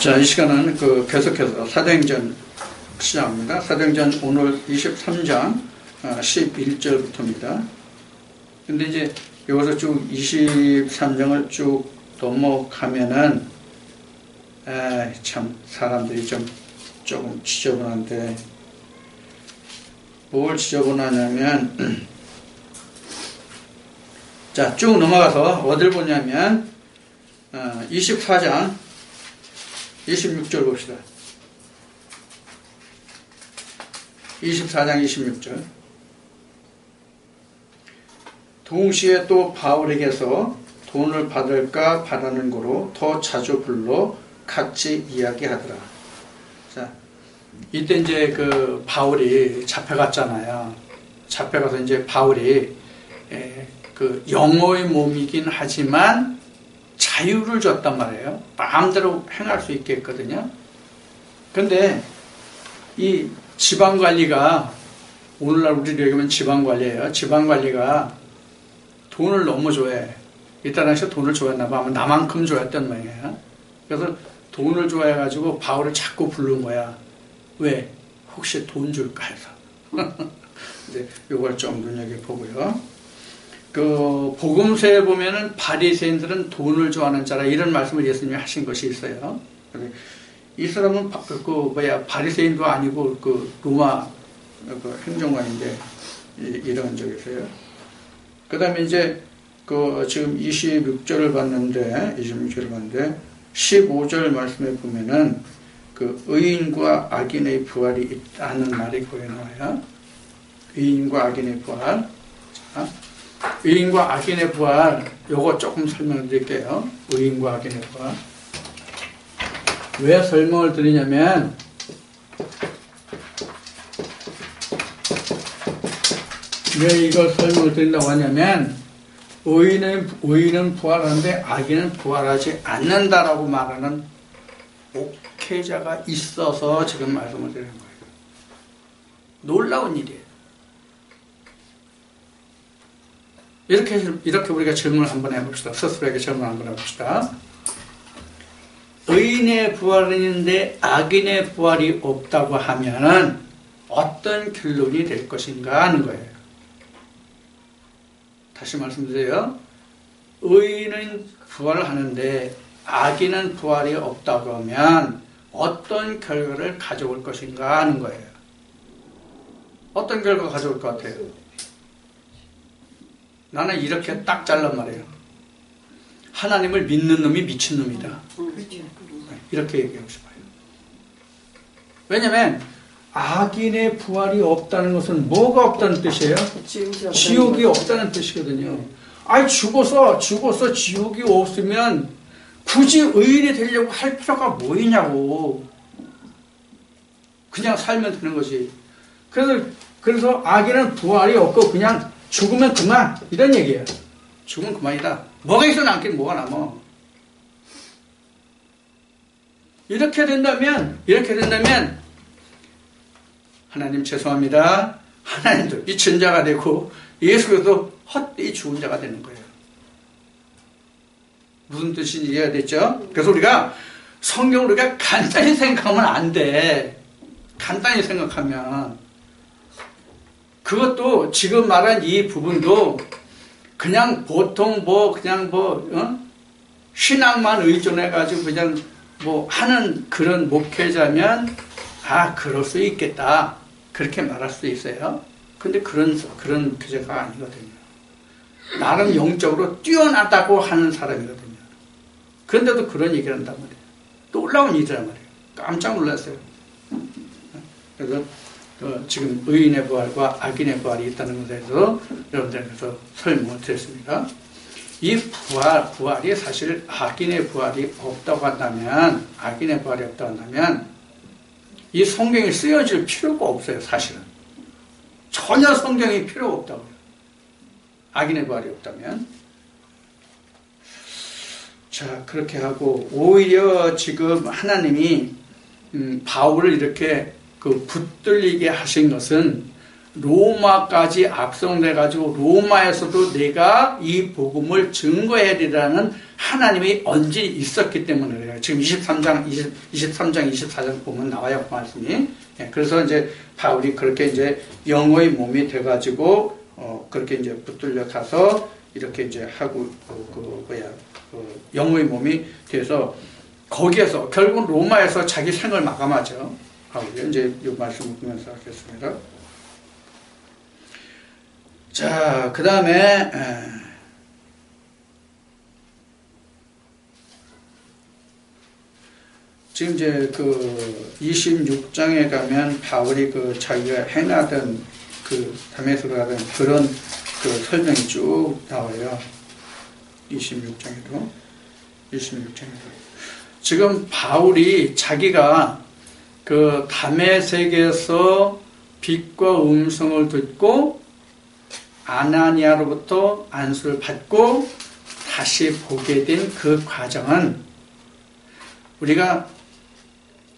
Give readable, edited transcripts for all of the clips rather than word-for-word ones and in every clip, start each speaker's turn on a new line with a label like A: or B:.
A: 자, 이 시간은 계속해서 사도행전 시작합니다. 사도행전 오늘 23장 11절부터입니다. 근데 이제 여기서 쭉 23장을 쭉 넘어가면은 참 사람들이 조금 지저분한데, 뭘 지저분하냐면 자, 쭉 넘어가서 어딜 보냐면 24장 26절 봅시다. 24장 26절. 동시에 또 바울에게서 돈을 받을까 바라는 거로 더 자주 불러 같이 이야기하더라. 자, 이때 이제 바울이 잡혀갔잖아요. 잡혀가서 이제 바울이 영어의 몸이긴 하지만 자유를 줬단 말이에요. 마음대로 행할 수 있게 했거든요. 근데 이 지방관리가, 오늘날 우리를 얘기하면 지방관리예요. 지방관리가 돈을 너무 좋아해. 이 당시에 돈을 좋아했나 봐. 아마 나만큼 좋아했단 말이에요. 그래서 돈을 좋아해가지고 바울을 자꾸 부른 거야. 왜? 혹시 돈 줄까 해서. 근데 이걸 좀 눈여겨보고요. 복음서에 보면은 바리새인들은 돈을 좋아하는 자라, 이런 말씀을 예수님이 하신 것이 있어요. 이 사람은 바리새인도 아니고 로마 행정관인데 이런 적이 있어요. 그 다음에 이제 지금 26절을 봤는데 15절 말씀에 보면은 의인과 악인의 부활이 있다는 말이 거기 나와요. 의인과 악인의 부활. 자, 의인과 악인의 부활, 요거 조금 설명을 드릴게요. 의인과 악인의 부활. 왜 설명을 드리냐면, 왜 이걸 설명을 드린다고 하냐면, 의인은 부활하는데 악인은 부활하지 않는다라고 말하는 목회자가 있어서 지금 말씀을 드리는 거예요. 놀라운 일이에요. 이렇게 우리가 질문을 한번 해봅시다. 스스로에게 질문 한번 해봅시다. 의인의 부활은 있는데 악인의 부활이 없다고 하면은 어떤 결론이 될 것인가 하는 거예요. 다시 말씀드려요. 의인은 부활을 하는데 악인은 부활이 없다고 하면 어떤 결과를 가져올 것인가 하는 거예요. 어떤 결과가 가져올 것 같아요? 나는 이렇게 딱 잘란 말이에요. 하나님을 믿는 놈이 미친놈이다. 이렇게 얘기하고 싶어요. 왜냐면 악인의 부활이 없다는 것은 뭐가 없다는 뜻이에요? 지옥이 없다는 뜻이거든요. 아니 죽어서 지옥이 없으면 굳이 의인이 되려고 할 필요가 뭐 있냐고. 그냥 살면 되는 거지. 그래서 악인은 부활이 없고 그냥 죽으면 그만, 이런 얘기예요. 죽으면 그만이다. 뭐가 있어 남긴 뭐가 남어. 이렇게 된다면 하나님 죄송합니다. 하나님도 미친 자가 되고 예수도 헛되이 죽은 자가 되는 거예요. 무슨 뜻인지 이해가 됐죠? 그래서 우리가 성경을 우리가 간단히 생각하면 안 돼. 간단히 생각하면 그것도 지금 말한 이 부분도 그냥 보통 신앙만 의존해가지고 그냥 하는 그런 목회자면 그럴 수 있겠다. 그렇게 말할 수 있어요. 근데 그런 목회자가 아니거든요. 나름 영적으로 뛰어나다고 하는 사람이거든요. 그런데도 그런 얘기를 한단 말이에요. 놀라운 일이란 말이에요. 깜짝 놀랐어요. 그래서 지금 의인의 부활과 악인의 부활이 있다는 것에 대해서 여러분들께서 설명을 드렸습니다. 이 부활이 사실 악인의 부활이 없다고 한다면, 이 성경이 쓰여질 필요가 없어요. 사실은 전혀 성경이 필요가 없다고요. 악인의 부활이 없다면. 자, 그렇게 하고 오히려 지금 하나님이 바울을 이렇게 붙들리게 하신 것은 로마까지 압송돼가지고 로마에서도 내가 이 복음을 증거해야 되라는 하나님의 언질이 있었기 때문에 그래요. 지금 23장, 24장 보면 나와요, 그 말씀이. 예, 그래서 이제 바울이 그렇게 이제 영의 몸이 돼가지고, 그렇게 이제 붙들려 가서 이렇게 이제 하고, 영의 몸이 돼서 거기에서, 결국은 로마에서 자기 생을 마감하죠. 바울이 이제 이 말씀을 보면서 하겠습니다. 자, 그 다음에, 지금 이제 그 26장에 가면 바울이 그 자기가 행하던 그 다메섹으로 가던 그런 그 설명이 쭉 나와요. 26장에도. 지금 바울이 자기가 그 다메섹에서 빛과 음성을 듣고 아나니아로부터 안수를 받고 다시 보게 된 그 과정은 우리가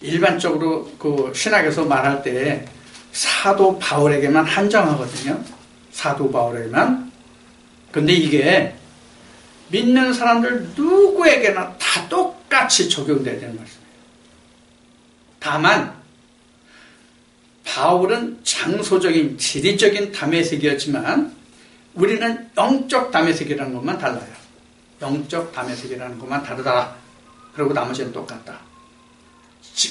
A: 일반적으로 그 신학에서 말할 때 사도 바울에게만 한정하거든요. 사도 바울에게만. 근데 이게 믿는 사람들 누구에게나 다 똑같이 적용돼야 되는 말씀이에요. 다만 바울은 장소적인 지리적인 다메섹이었지만 우리는 영적 다메섹이라는 것만 달라요. 영적 다메섹이라는 것만 다르다. 그리고 나머지는 똑같다.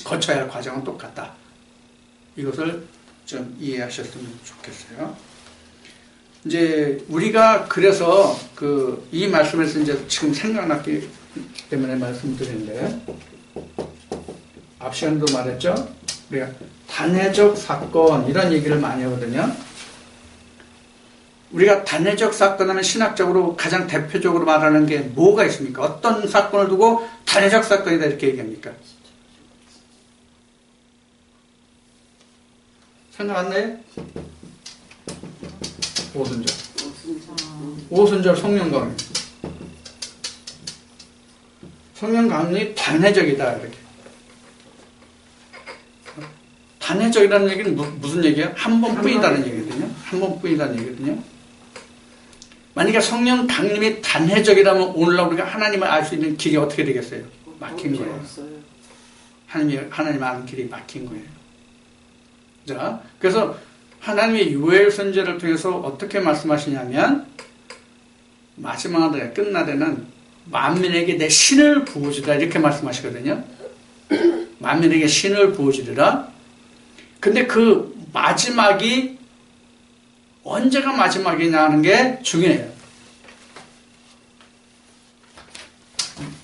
A: 거쳐야 할 과정은 똑같다. 이것을 좀 이해하셨으면 좋겠어요. 이제 우리가 그래서 이 말씀에서 이제 지금 생각났기 때문에 말씀드리는데 앞 시간에도 말했죠. 우리가 단회적 사건 이런 얘기를 많이 하거든요. 우리가 단회적 사건 하면 신학적으로 가장 대표적으로 말하는 게 뭐가 있습니까? 어떤 사건을 두고 단회적 사건이다 이렇게 얘기합니까? 생각 안 나요? 오순절 성령 강림. 성령 강림이 단회적이다 이렇게. 단회적이라는 얘기는 무슨 얘기야? 한 번뿐이다는 얘기거든요. 한 번뿐이다는 얘기거든요. 만약에 성령 강림이 단회적이라면 오늘날 우리가 하나님을 알 수 있는 길이 어떻게 되겠어요? 막힌 거예요. 하나님 아는 길이 막힌 거예요. 자, 그래서 하나님의 요엘 선지자를 통해서 어떻게 말씀하시냐면 마지막 날에 끝날에는 만민에게 내 신을 부어주리라 이렇게 말씀하시거든요. 만민에게 신을 부어주리라. 근데 그 마지막이 언제가 마지막이냐 하는 게 중요해요.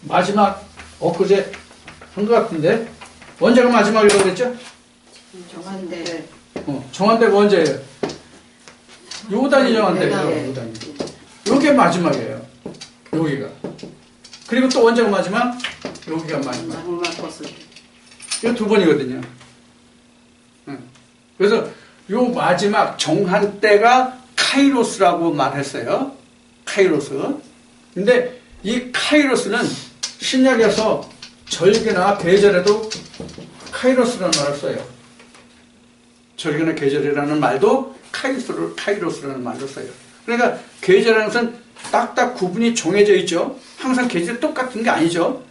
A: 마지막 엊그제 한 것 같은데 언제가 마지막이라고 그랬죠?
B: 정한대.
A: 정한대가 언제예요? 요단이 정한대예요. 요단이. 요게 마지막이에요. 여기가. 그리고 또 언제가 마지막? 여기가 마지막. 이거 두 번이거든요. 그래서 요 마지막 정한대가 카이로스라고 말했어요. 카이로스. 근데 이 카이로스는 신약에서 절기나 계절에도 카이로스라는 말을 써요. 절기나 계절이라는 말도 카이로스라는 말로 써요. 그러니까 계절이라는 것은 딱딱 구분이 정해져 있죠. 항상 계절이 똑같은 게 아니죠.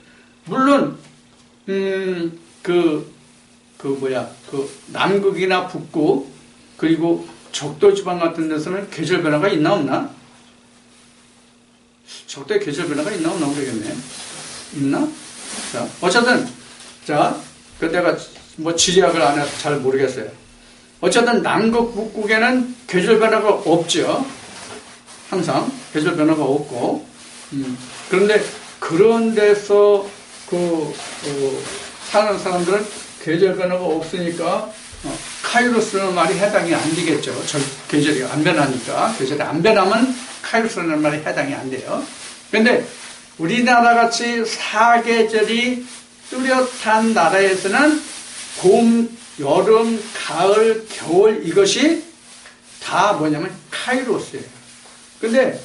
A: 물론 남극이나 북극 그리고 적도 지방 같은 데서는 계절 변화가 있나 없나? 적도에 계절 변화가 있나 없나 모르겠네. 있나? 자, 어쨌든 그 내가 뭐 지리학을 안 해서 잘 모르겠어요. 어쨌든 남극 북극에는 계절 변화가 없죠. 항상 계절 변화가 없고 그런데 그런 데서 사는 사람들은 계절 변화가 없으니까 카이로스라는 말이 해당이 안 되겠죠. 계절이 안 변하니까. 계절이 안 변하면 카이로스라는 말이 해당이 안 돼요. 그런데 우리나라 같이 사계절이 뚜렷한 나라에서는 봄, 여름, 가을, 겨울 이것이 다 뭐냐면 카이로스예요. 근데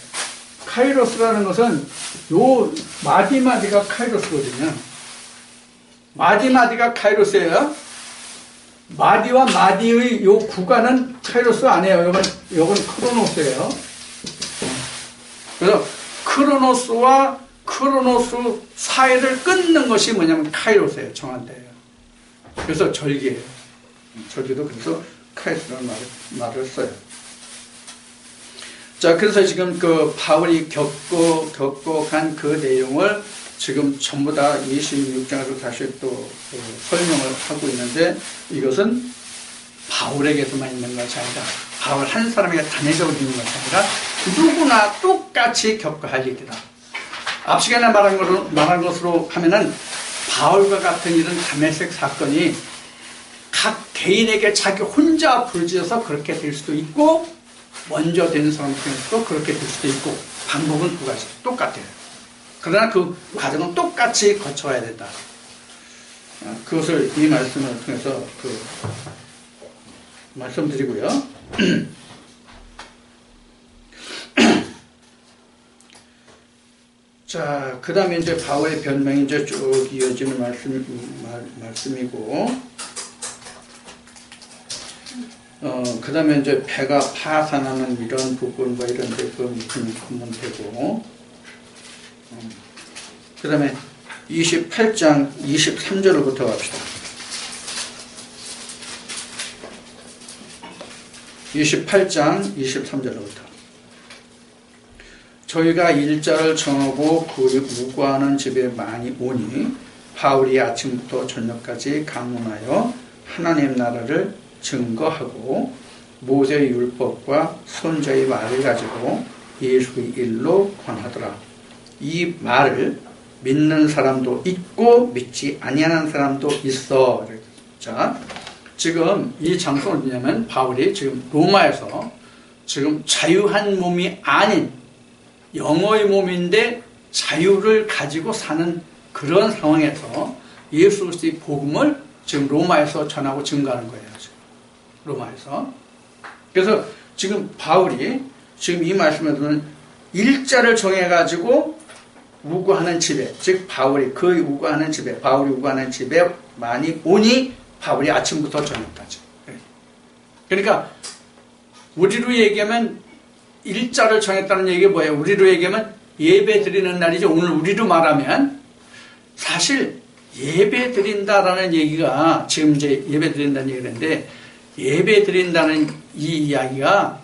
A: 카이로스라는 것은 요 마디마디가 카이로스거든요. 마디마디가 카이로스예요. 마디와 마디의 요 구간은 카이로스 아니에요. 이건 크로노스예요. 그래서 크로노스와 크로노스 사회를 끊는 것이 뭐냐면 카이로스예요. 정한 때예요. 그래서 절기예요. 절기도 그래서 카이로스라는 말을 써요. 자, 그래서 지금 그 바울이 겪고 간 그 내용을 지금 전부 다 26장에서 다시 또 설명을 하고 있는데, 이것은 바울에게서만 있는 것이 아니라, 바울 한 사람에게 단회적으로 있는 것이 아니라 누구나 똑같이 겪어야 할 일이다. 앞 시간에 말한 것으로 하면은 바울과 같은 이런 다메섹 사건이 각 개인에게 자기 혼자 부르짖어서 그렇게 될 수도 있고, 먼저 된 사람 중에서도 그렇게 될 수도 있고, 방법은 두 가지 똑같아요. 그러나 그 과정은 똑같이 거쳐야 된다. 그것을 이 말씀을 통해서 말씀드리고요. 자, 그 다음에 이제 바울의 변명이 이제 쭉 이어지는 말씀이고, 그 다음에 이제 배가 파산하는 이런 부분, 뭐 이런 데 보면 되고, 그 다음에 28장 23절부터 갑시다. 28장 23절부터. 저희가 일자를 정하고 그리 우고하는 집에 많이 오니 바울이 아침부터 저녁까지 강론하여 하나님 나라를 증거하고 모세의 율법과 선지자의 말을 가지고 예수의 일로 권하더라. 이 말을 믿는 사람도 있고 믿지 아니하는 사람도 있어. 자, 지금 이 장소는 뭐냐면 바울이 지금 로마에서 지금 자유한 몸이 아닌 영어의 몸인데 자유를 가지고 사는 그런 상황에서 예수 그리스도의 복음을 지금 로마에서 전하고 증거하는 거예요. 지금 로마에서. 그래서 지금 바울이 지금 이 말씀에서는 일자를 정해가지고 우고하는 집에, 즉 바울이 그 우고하는 집에, 바울이 우고하는 집에 많이 오니 바울이 아침부터 저녁까지. 그러니까 우리로 얘기하면 일자를 정했다는 얘기가 뭐예요? 우리로 얘기하면 예배 드리는 날이죠. 오늘 우리로 말하면 사실 예배 드린다라는 얘기가 지금 이제 예배 드린다는 얘기인데, 예배 드린다는 이 이야기가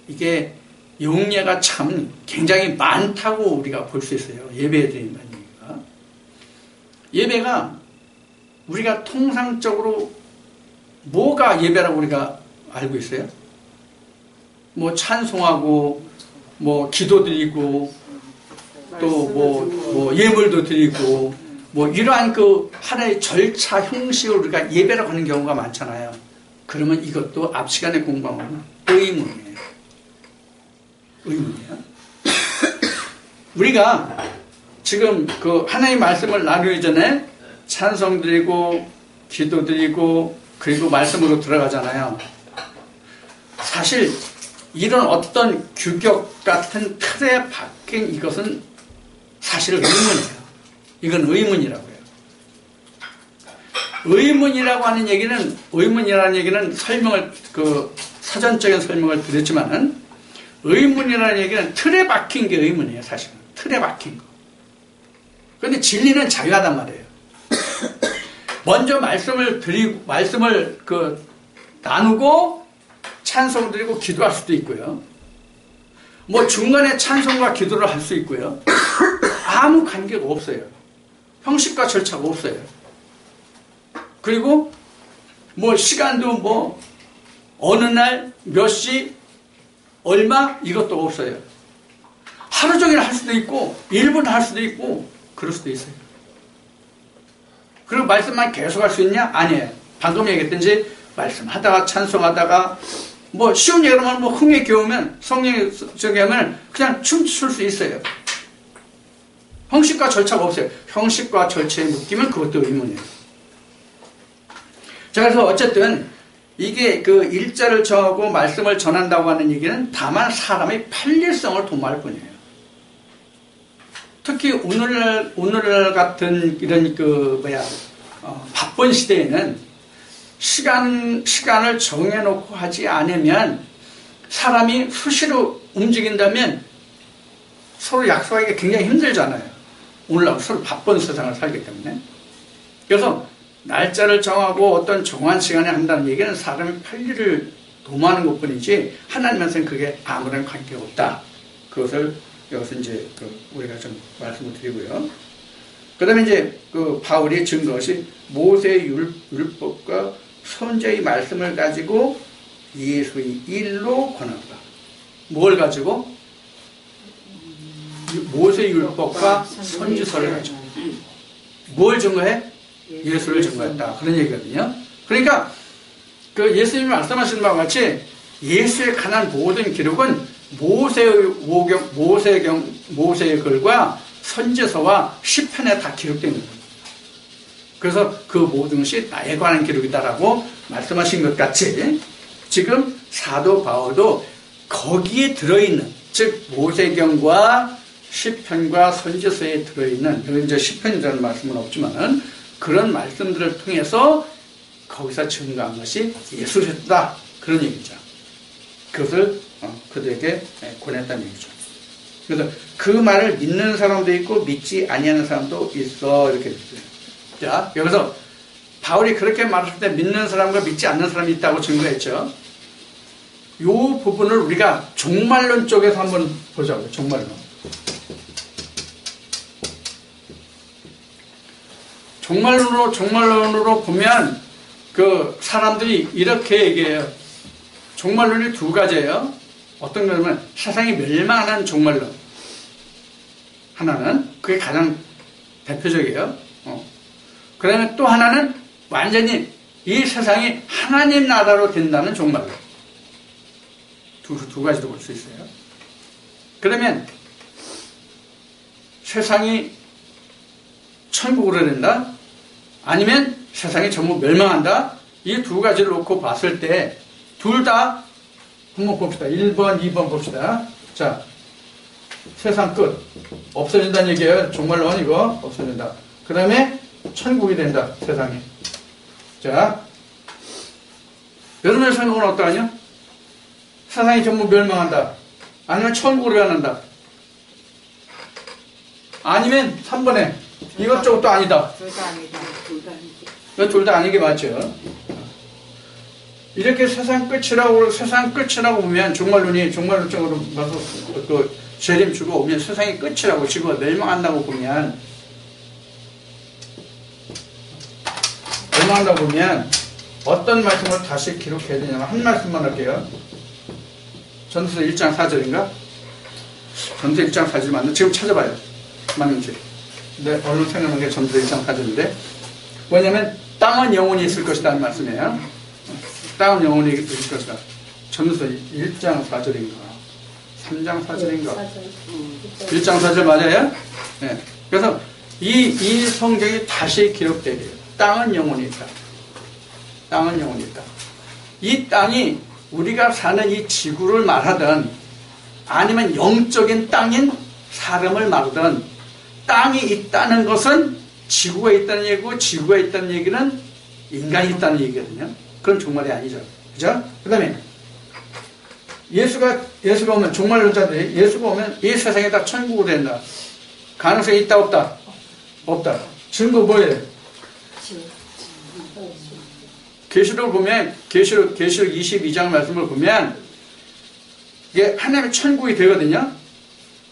A: 이게 용례가 참 굉장히 많다고 우리가 볼 수 있어요. 예배 드린다는 얘기가. 예배가 우리가 통상적으로 뭐가 예배라고 우리가 알고 있어요? 뭐 찬송하고 뭐 기도 드리고 또 뭐 예물도 드리고 뭐 이러한 그 하나의 절차 형식을 우리가 예배라고 하는 경우가 많잖아요. 그러면 이것도 앞 시간에 공부하면 의문이에요. 의문이에요. 우리가 지금 그 하나님의 말씀을 나누기 전에 찬송 드리고 기도 드리고 그리고 말씀으로 들어가잖아요. 사실 이런 어떤 규격 같은 틀에 박힌 이것은 사실 의문이에요. 이건 의문이라고요. 의문이라고 하는 얘기는, 의문이라는 얘기는 설명을, 그 사전적인 설명을 드렸지만은, 의문이라는 얘기는 틀에 박힌 게 의문이에요, 사실은. 틀에 박힌 거. 그런데 진리는 자유하단 말이에요. 먼저 말씀을 나누고 찬송 드리고 기도할 수도 있고요. 뭐 중간에 찬송과 기도를 할 수 있고요. 아무 관계가 없어요. 형식과 절차가 없어요. 그리고 뭐 시간도 뭐 어느 날 몇 시 얼마 이것도 없어요. 하루 종일 할 수도 있고 1분 할 수도 있고 그럴 수도 있어요. 그리고 말씀만 계속 할 수 있냐? 아니에요. 방금 얘기했던지 말씀하다가 찬송하다가 뭐 쉬운 얘기로만 뭐 흥에 겨우면 성령이 저기 하면 그냥 춤출 수 있어요. 형식과 절차가 없어요. 형식과 절차에 묶이면 그것도 의문이에요. 자, 그래서 어쨌든 이게 그 일자를 정하고 말씀을 전한다고 하는 얘기는 다만 사람의 편리성을 도모할 뿐이에요. 특히 오늘날 같은 이런 바쁜 시대에는 시간을 정해놓고 하지 않으면 사람이 수시로 움직인다면 서로 약속하기가 굉장히 힘들잖아요. 오늘날 서로 바쁜 세상을 살기 때문에. 그래서 날짜를 정하고 어떤 정한 시간에 한다는 얘기는 사람의 편리를 도모하는 것 뿐이지 하나님한테는 그게 아무런 관계가 없다. 그것을 여기서 이제 우리가 좀 말씀을 드리고요. 그 다음에 이제 바울이 증 것이 모세의 율법과 선지의 말씀을 가지고 예수의 일로 권한다. 뭘 가지고? 모세의 율법과 선지서를 가지고. 뭘 증거해? 예수를 증거했다. 그런 얘기거든요. 그러니까 예수님이 말씀하신 바와 같이 예수에 관한 모든 기록은 모세의 글과 선지서와 시편에 다 기록된 겁니다. 그래서 그 모든 것이 나에 관한 기록이다라고 말씀하신 것 같이 지금 사도 바울도 거기에 들어있는, 즉 모세경과 시편과 선지서에 들어있는, 여기 이제 시편이라는 말씀은 없지만 그런 말씀들을 통해서 거기서 증거한 것이 예수였다, 그런 얘기죠. 그것을 그들에게 권했다는 얘기죠. 그래서 그 말을 믿는 사람도 있고 믿지 아니하는 사람도 있어, 이렇게 됐어요. 자, 여기서 바울이 그렇게 말했을 때 믿는 사람과 믿지 않는 사람이 있다고 증거했죠. 이 부분을 우리가 종말론 쪽에서 한번 보자고요. 종말론으로 보면 사람들이 이렇게 얘기해요. 종말론이 두 가지예요. 어떤 거냐면 세상이 멸망하는 종말론. 하나는 그게 가장 대표적이에요. 그 다음에 또 하나는 완전히 이 세상이 하나님 나라로 된다는 종말론. 두 가지도 볼 수 있어요. 그러면 세상이 천국으로 된다? 아니면 세상이 전부 멸망한다? 이 두 가지를 놓고 봤을 때 둘 다 한번 봅시다. 1번, 2번 봅시다. 자, 세상 끝. 없어진다는 얘기예요. 종말론 이거 없어진다. 그 다음에 천국이 된다. 세상이. 자, 여러분의 생각은 어떠하냐? 세상이 전부 멸망한다. 아니면 천국으로 가는다. 아니면 3번에 이것저것도 아니다.
B: 둘 다 아니다.
A: 둘 다 아닌 게 맞죠. 이렇게 세상 끝이라고 보면 종말론적으로 가서 재림 주고 오면 세상이 끝이라고, 지구가 멸망한다고 보면 어떤 말씀을 다시 기록해야 되냐면 한 말씀만 할게요. 전도서 1장 4절인가? 전도서 1장 4절 맞나? 지금 찾아봐요. 맞는지. 네, 얼른 생각난 게 전도서 1장 4절인데 뭐냐면 땅은 영원히 있을 것이라는 말씀이에요. 땅은 영원히 있을 것이다. 전도서 1장 4절인가? 3장 4절인가? 1장 4절 맞아요? 네. 그래서 이 성경이 다시 기록되게 돼요. 땅은 영원히 있다. 땅은 영원히 있다. 이 땅이 우리가 사는 이 지구를 말하든 아니면 영적인 땅인 사람을 말하든 땅이 있다는 것은 지구가 있다는 얘기고 지구가 있다는 얘기는 인간이 있다는 얘기거든요. 그건 종말이 아니죠. 그죠? 그 다음에 예수가 오면, 종말론자들이 예수가 오면 이 세상에 다 천국으로 된다. 가능성이 있다 없다? 없다. 증거 뭐예요? 계시록을 보면 계시록 22장 말씀을 보면 이게 하나님의 천국이 되거든요.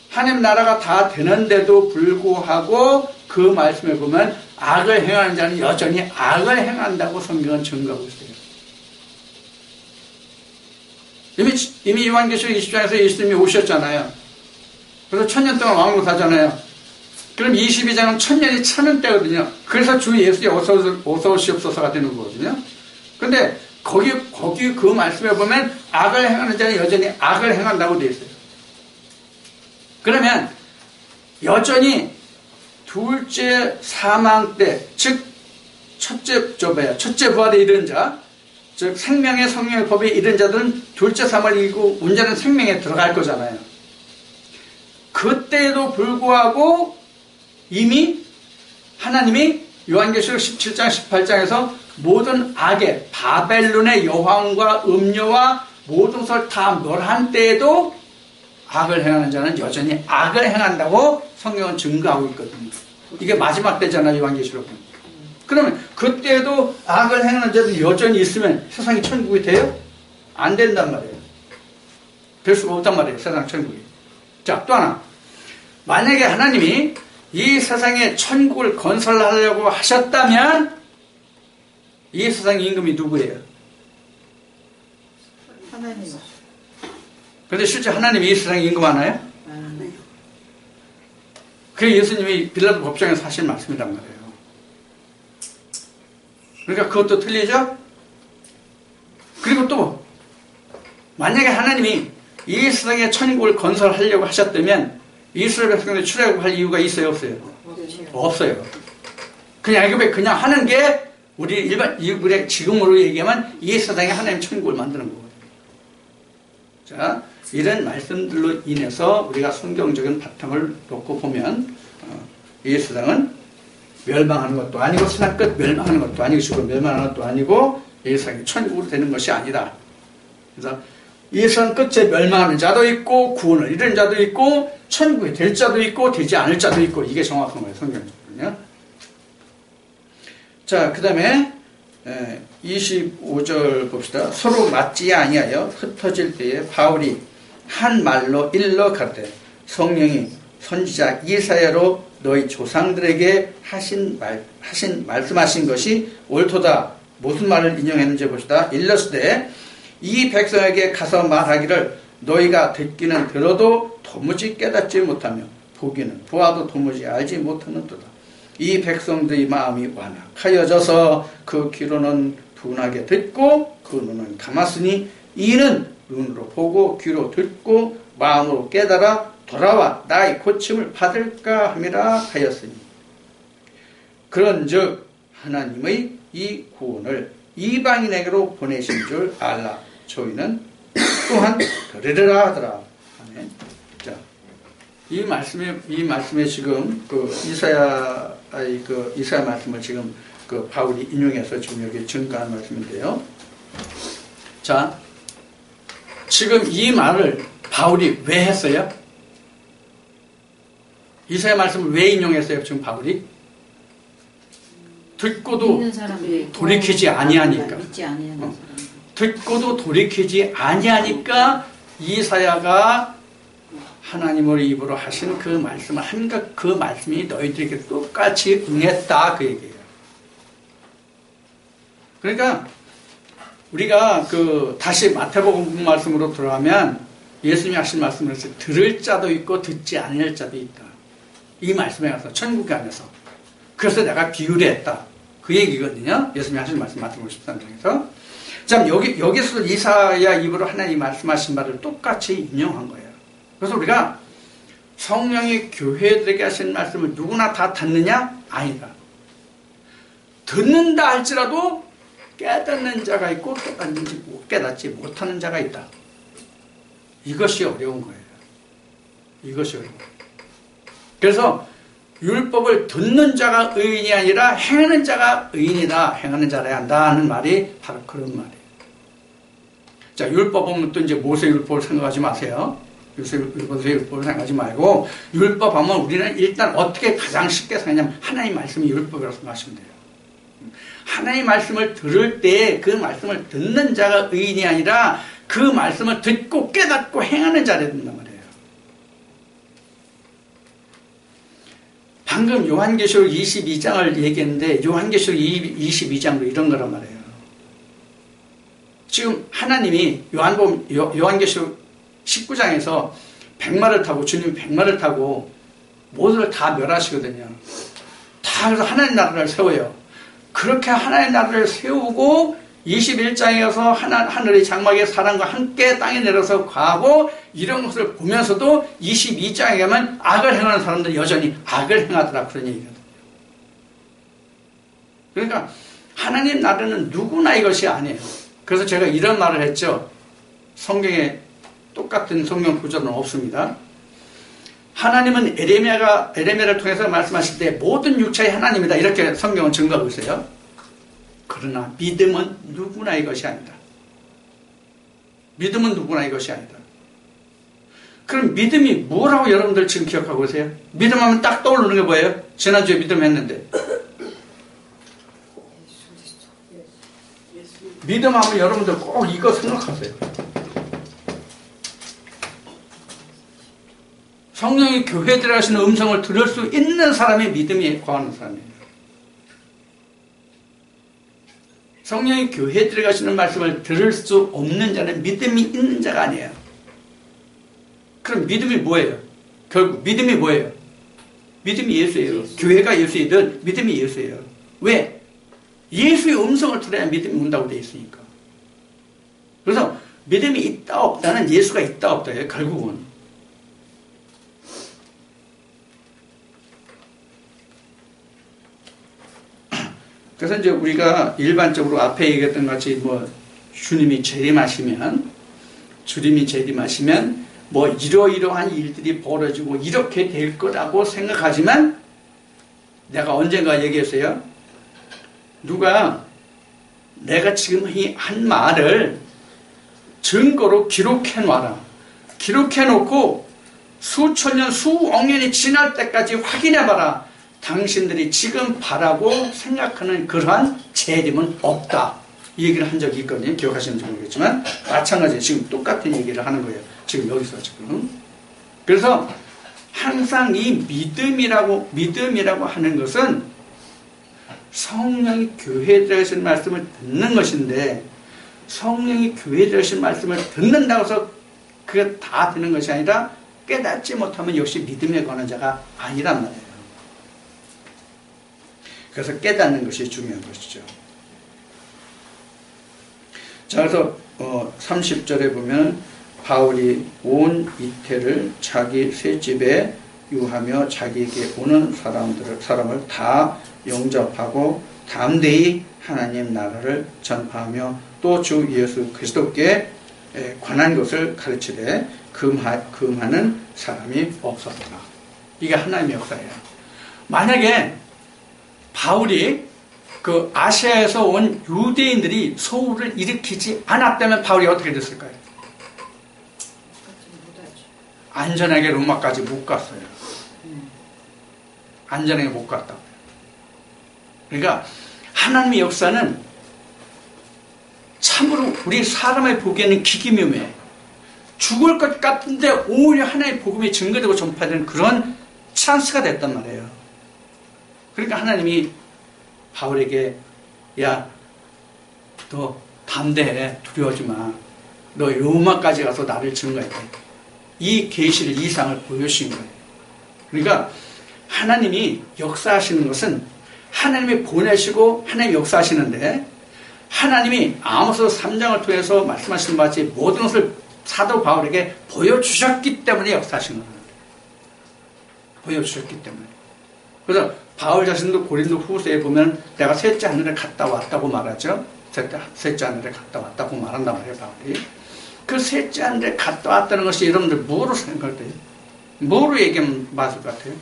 A: 하나님 나라가 다 되는데도 불구하고 그 말씀에 보면 악을 행하는 자는 여전히 악을 행한다고 성경은 증거하고 있어요. 이미 요한계시록 20장에서 예수님이 오셨잖아요. 그래서 1000년 동안 왕으로 사잖아요. 그럼 22장은 1000년이 차는 때거든요. 그래서 주 예수의 어서 오시옵소서가 되는 거거든요. 근데 거기 그 말씀에 보면 악을 행하는 자는 여전히 악을 행한다고 되어 있어요. 그러면 여전히 둘째 사망 때, 즉 첫째 부활에 이른 자, 즉 생명의 성령의 법에 이른 자들은 둘째 사망을 이기고 온전한 생명에 들어갈 거잖아요. 그때에도 불구하고 이미 하나님이 요한계시록 17장 18장에서 모든 악의 바벨론의 여왕과 음녀와 모든 것을 다 멸한 때에도 악을 행하는 자는 여전히 악을 행한다고 성경은 증거하고 있거든요. 이게 마지막 때잖아요, 요한계시록은. 그러면 그때도 악을 행하는 자들이 여전히 있으면 세상이 천국이 돼요? 안 된단 말이에요. 될 수가 없단 말이에요, 세상 천국이. 자, 또 하나. 만약에 하나님이 이 세상에 천국을 건설하려고 하셨다면 이 세상의 임금이 누구예요?
B: 하나님.
A: 근데 실제 하나님이 이 세상에 임금 하나요?
B: 네.
A: 그게 예수님이 빌라도 법정에서 하신 말씀이란 말이에요. 그러니까 그것도 틀리죠? 그리고 또 만약에 하나님이 이 세상에 천국을 건설하려고 하셨다면 이스라엘 백성들이 출애굽할 이유가 있어요, 없어요? 없어요. 그냥 애굽에 그냥 하는 게 우리 우리 지금으로 얘기하면 이 세상에 하나님 천국을 만드는 거예요. 자, 이런 말씀들로 인해서 우리가 성경적인 바탕을 놓고 보면 이 세상은 멸망하는 것도 아니고 세상 끝 멸망하는 것도 아니고 죽음 멸망하는 것도 아니고 이 세상이 천국으로 되는 것이 아니다. 그래서 이 세상 끝에 멸망하는 자도 있고 구원을 이루는 자도 있고 천국에 될 자도 있고 되지 않을 자도 있고 이게 정확한 거예요, 성경적으로는요. 자, 그 다음에 25절 봅시다. 서로 맞지 아니하여 흩어질 때에 바울이 한 말로 일러 가되 성령이 선지자 이사야로 너희 조상들에게 말씀하신 것이 옳도다. 무슨 말을 인용했는지 봅시다. 일렀으되 이 백성에게 가서 말하기를 너희가 듣기는 들어도 도무지 깨닫지 못하며 보기는 보아도 도무지 알지 못하는도다. 이 백성들의 마음이 완악하여져서 그 귀로는 둔하게 듣고 그 눈은 감았으니 이는 눈으로 보고 귀로 듣고 마음으로 깨달아 돌아와 나의 고침을 받을까 함이라 하였으니 그런즉 하나님의 이 구원을 이방인에게로 보내신 줄 알라. 저희는 또한 들으리라 하더라. 아멘. 자, 이 말씀에 지금 이사야 말씀을 지금 바울이 인용해서 지금 여기 증거한 말씀인데요. 자, 지금 이 말을 바울이 왜 했어요? 이사야 말씀을 왜 인용했어요? 지금 바울이? 듣고도 돌이키지 아니하니까. 듣고도 돌이키지 아니하니까 이사야가 하나님의 입으로 하신 그 말씀을 그 말씀이 너희들에게 똑같이 응했다 그 얘기예요. 그러니까 우리가 다시 마태복음 말씀으로 들어가면 예수님이 하신 말씀을 들을 자도 있고 듣지 않을 자도 있다. 이 말씀에 가서 천국에 안에서 그래서 내가 비유를 했다. 그 얘기거든요. 예수님이 하신 말씀 마태복음 13장에서. 자, 여기서 이사야 입으로 하나님이 말씀하신 말을 똑같이 인용한 거예요. 그래서 우리가 성령이 교회들에게 하신 말씀을 누구나 다 듣느냐? 아니다. 듣는다 할지라도 깨닫는 자가 있고 깨닫지 못하는 자가 있다. 이것이 어려운 거예요. 이것이 어려운 거예요. 그래서 율법을 듣는 자가 의인이 아니라 행하는 자가 의인이다. 행하는 자라야 한다는 말이 바로 그런 말이에요. 자, 율법 보면 또 이제 모세 율법을 생각하지 마세요. 모세 율법을 생각하지 말고 율법 하면 우리는 일단 어떻게 가장 쉽게 생각하냐면 하나님 말씀이 율법이라고 생각하시면 돼요. 하나님 말씀을 들을 때 그 말씀을 듣는 자가 의인이 아니라 그 말씀을 듣고 깨닫고 행하는 자라야 된단 말이에요. 방금 요한계시록 22장을 얘기했는데 요한계시록 22장도 이런 거란 말이에요. 지금 하나님이 요한계시록 19장에서 백마를 타고 주님이 백마를 타고 모두를 다 멸하시거든요. 다 그래서 하나님 나라를 세워요. 그렇게 하나님 나라를 세우고 21장에서 하늘의 장막의 사람과 함께 땅에 내려서 가고 이런 것을 보면서도 22장에 가면 악을 행하는 사람들 여전히 악을 행하더라 그런 얘기거든요. 그러니까 하나님 나라는 누구나 이것이 아니에요. 그래서 제가 이런 말을 했죠. 성경에 똑같은 성경 구절은 없습니다. 하나님은 에레미야를 통해서 말씀하실 때 모든 육체의 하나님이다 이렇게 성경은 증거하고 있어요. 그러나 믿음은 누구나 이것이 아니다. 믿음은 누구나 이것이 아니다. 그럼 믿음이 뭐라고 여러분들 지금 기억하고 계세요? 믿음하면 딱 떠오르는 게 뭐예요? 지난주에 믿음 했는데. 믿음하면 여러분들 꼭 이거 생각하세요. 성령이 교회에 들어가시는 음성을 들을 수 있는 사람이 믿음에 거하는 사람이에요. 성령이 교회에 들어가시는 말씀을 들을 수 없는 자는 믿음이 있는 자가 아니에요. 그럼 믿음이 뭐예요? 결국 믿음이 뭐예요? 믿음이 예수예요. 교회가 예수이든 믿음이 예수예요. 왜? 예수의 음성을 들어야 믿음이 온다고 되어 있으니까. 그래서 믿음이 있다 없다는 예수가 있다 없다예요. 결국은. 그래서 이제 우리가 일반적으로 앞에 얘기했던 같이 뭐 주님이 재림하시면 뭐 이러이러한 일들이 벌어지고 이렇게 될 거라고 생각하지만 내가 언젠가 얘기했어요. 누가 내가 지금 한 말을 증거로 기록해 놔라. 기록해 놓고 수천 년, 수억 년이 지날 때까지 확인해 봐라. 당신들이 지금 바라고 생각하는 그러한 재림은 없다. 이 얘기를 한 적이 있거든요. 기억하시는지 모르겠지만 마찬가지예요. 지금 똑같은 얘기를 하는 거예요. 지금 여기서 지금. 그래서 항상 이 믿음이라고 하는 것은 성령이 교회에 들어가시는 말씀을 듣는 것인데 성령이 교회에 들어가시는 말씀을 듣는다고 해서 그게 다 되는 것이 아니라 깨닫지 못하면 역시 믿음에 관한 자가 아니란 말이에요. 그래서 깨닫는 것이 중요한 것이죠. 자, 그래서 30절에 보면 바울이 온 이태를 자기 새 집에 유하며 자기에게 오는 사람을 다 영접하고 담대히 하나님 나라를 전파하며 또 주 예수 그리스도께 관한 것을 가르치되 금하는 사람이 없었다. 이게 하나님의 역사예요. 만약에 바울이 그 아시아에서 온 유대인들이 소울을 일으키지 않았다면 바울이 어떻게 됐을까요? 안전하게 로마까지 못 갔어요. 안전하게 못 갔다. 그러니까 하나님의 역사는 참으로 우리 사람의 보기에는 기기묘해. 죽을 것 같은데 오히려 하나님의 복음이 증거되고 전파되는 그런 찬스가 됐단 말이에요. 그러니까 하나님이 바울에게 야, 너 담대해. 두려워하지 마. 너 로마까지 가서 나를 증거해. 이 계시를 이상을 보여주신 거예요. 그러니까 하나님이 역사하시는 것은 하나님이 보내시고 하나님이 역사하시는데 하나님이 아모스 3장을 통해서 말씀하시는 바같이 모든 것을 사도 바울에게 보여주셨기 때문에 역사하신 거예요. 보여주셨기 때문에. 그래서 바울 자신도 고린도 후서에 보면 내가 셋째 하늘에 갔다 왔다고 말하죠. 셋째 하늘에 갔다 왔다고 말한단 말이에요. 바울이. 그 셋째 하늘에 갔다 왔다는 것이 여러분들 뭐로 생각할 때요? 뭐로 얘기하면 맞을 것 같아요?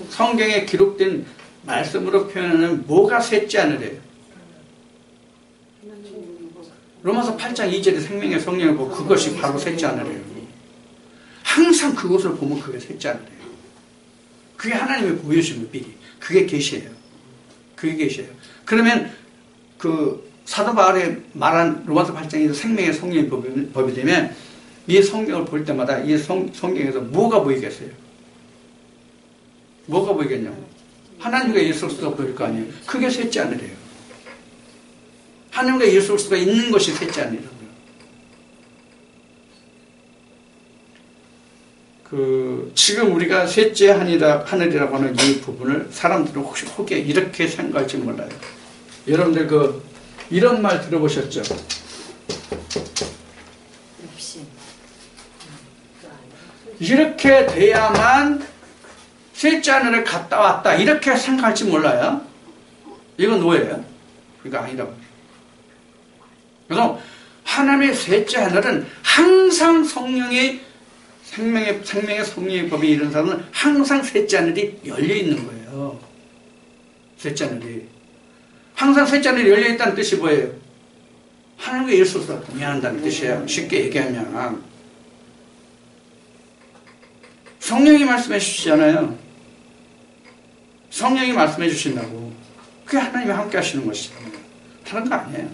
A: 성경에 기록된 말씀으로 표현하는 뭐가 셋째 하늘이에요? 로마서 8장 2절에 생명의 성령을 보고 그것이 바로 셋째 하늘이에요. 항상 그것을 보면 그게 셋째 하늘이에요. 그게 하나님의 보여주신 것 미리. 그게 계시예요. 그게 계시예요. 그러면 그 사도 바울이 말한 로마서 8장에서 생명의 성령의 법이 되면 이 성경을 볼 때마다 이 성경에서 뭐가 보이겠어요? 뭐가 보이겠냐고. 하나님과 예수 그리스도가 보일 거 아니에요. 그게 셋째 하늘이에요. 하나님과 예수 그리스도가 있는 것이 셋째 하늘이라고요. 지금 우리가 셋째 하늘이라고 하는 이 부분을 사람들은 혹시 이렇게 생각할지 몰라요. 여러분들 이런 말 들어보셨죠? 이렇게 돼야만 셋째 하늘에 갔다 왔다 이렇게 생각할지 몰라요. 이건 오해예요. 그러니까 아니라고. 그래서 하나님의 셋째 하늘은 항상 생명의 성령의 법이 이런 사람은 항상 셋째 하늘이 열려 있는 거예요. 셋째 하늘이. 항상 셋째 하늘이 열려있다는 뜻이 뭐예요? 하나님과 예수가 동의한다는 뜻이에요. 쉽게 얘기하면. 성령이 말씀해 주시잖아요. 성령이 말씀해 주신다고. 그게 하나님이 함께 하시는 것이잖아요. 다른 거 아니에요.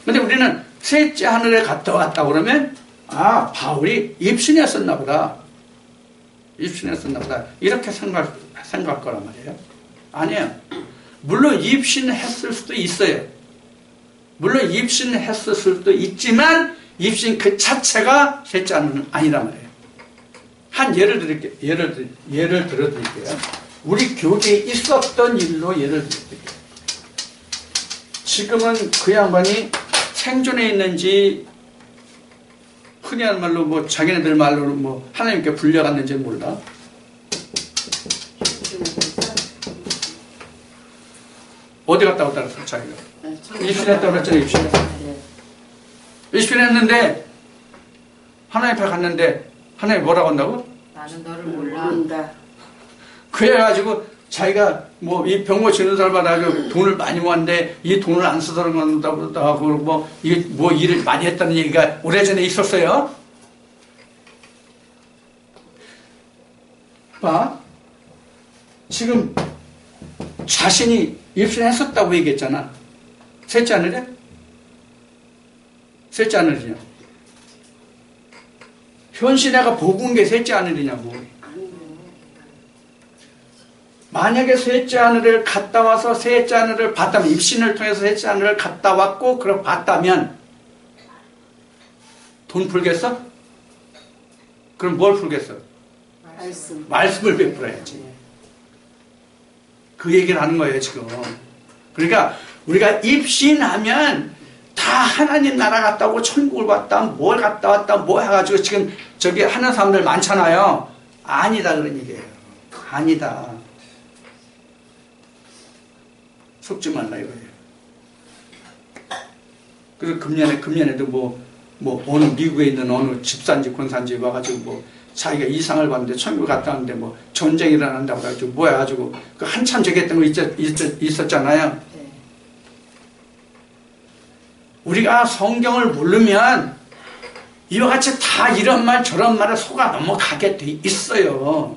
A: 근데 우리는 셋째 하늘에 갔다 왔다 그러면 아, 바울이 입신했었나 보다. 입신했었나 보다. 이렇게 생각할 거란 말이에요. 아니에요. 물론 입신했을 수도 있어요. 물론 입신했을 수도 있지만 입신 그 자체가 셋째 하늘은 아니란 말이에요. 한 예를 드릴게요. 예를 들어드릴게요. 우리 교계에 있었던 일로 예를 들어드릴게요. 지금은 그 양반이 생존해 있는지 흔히 하는 말로 뭐 자기네들 말로는 뭐 하나님께 불려갔는지 몰라. 어디 갔다 왔다 그랬어 자기가? 입신했다고 그랬잖아요. 입신했는데 하나님 앞에 갔는데 하나님 뭐라고 한다고?
B: 나는 너를 모른다.
A: 그래가지고 자기가 뭐 이 병고 지는 사람마다 돈을 많이 모았는데 이 돈을 안 쓰도록 한다고 하고 뭐 이게 뭐 일을 많이 했다는 얘기가 오래전에 있었어요. 봐. 지금 자신이 입신했었다고 얘기했잖아. 셋째 하늘에? 셋째 하늘이냐? 현시 내가 보고 온 게 셋째 하늘이냐고. 만약에 셋째 하늘을 갔다 와서 셋째 하늘을 봤다면, 입신을 통해서 셋째 하늘을 갔다 왔고 그럼 봤다면 돈 풀겠어? 그럼 뭘 풀겠어? 말씀을 베풀어야지. 그 얘기를 하는 거예요 지금. 그러니까 우리가 입신하면 다 하나님 나라 갔다 오고 천국을 갔다 뭘 갔다 왔다 뭐 해가지고 지금 저기 하는 사람들 많잖아요. 아니다 그런 얘기예요. 아니다. 속지 말라 이거예요. 그래서 금년에도 뭐 어느 미국에 있는 어느 집산지 권산지 와가지고 뭐 자기가 이상을 봤는데 천국 갔다 왔는데 뭐 전쟁이 일어난다고 해가지고 뭐 해가지고 그 한참 저기 했던 거 있었잖아요. 우리가 성경을 모르면 이와 같이 다 이런 말 저런 말에 속아 넘어가게 돼 있어요.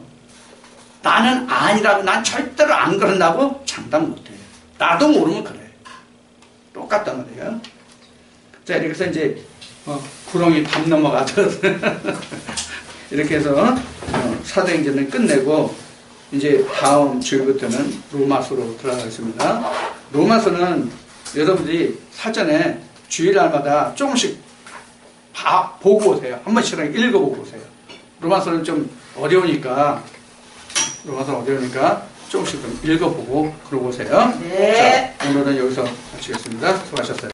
A: 나는 아니라고, 난 절대로 안 그런다고 장담 못해. 나도 모르면 그래. 똑같단 말이에요. 자, 그래서 이제 구렁이 담 넘어가서 이렇게 해서 사도행전을 끝내고 이제 다음 주일부터는 로마서로 들어가겠습니다. 로마서는 여러분들이 사전에 주일날마다 조금씩 보고 오세요. 한 번씩 읽어보고 오세요. 로마서는 좀 어려우니까 조금씩 좀 읽어보고 그러고 오세요.
B: 네.
A: 자, 오늘은 여기서 마치겠습니다. 수고하셨어요.